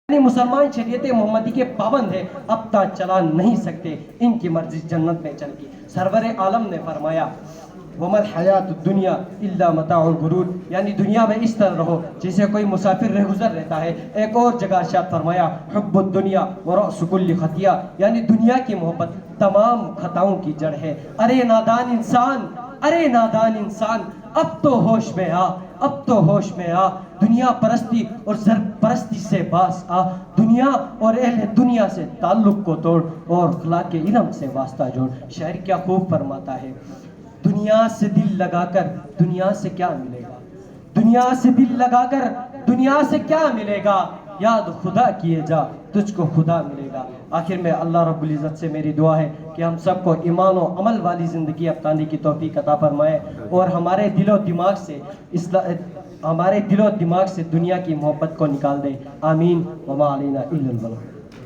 یعنی مسلمان شریعت محمدی کے پابند ہے، اب تک چلا نہیں سکتے، ان کی مرضی جنت میں چل گی۔ سرور عالم نے فرمایا وَمَا الْحَيَاةُ الدُّنْيَا إِلَّا مَتَاعُ الْغُرُورِ، یعنی دنیا میں اس طرح رہو جسے کوئی مسافر رہ گزر رہتا ہے۔ ایک اور جگہ ارشاد فرمایا حب الدنیا ورأس كل خطیہ، یعنی دنیا کی محبت تمام خطاؤں کی جڑ ہے۔ ارے نادان انسان، ارے نادان انسان، اب تو ہوش میں آ، اب تو ہوش میں آ، دنیا پرستی اور زر پرستی سے باز آ، دنیا اور اہل دنیا سے تعلق کو توڑ اور اخلاق علم سے واسطہ جوڑ۔ شاعر کیا خوب فرماتا ہے، دنیا سے دل لگا کر دنیا سے کیا ملے گا، دنیا سے دل لگا کر دنیا سے کیا ملے گا، یاد خدا کیے جا تجھ کو خدا ملے گا۔ آخر میں اللہ رب العزت سے میری دعا ہے کہ ہم سب کو ایمان و عمل والی زندگی اپنانے کی توفیق عطا فرمائے اور ہمارے دل و دماغ سے دنیا کی محبت کو نکال دے۔ آمین۔ وما علینا الا البلاغ۔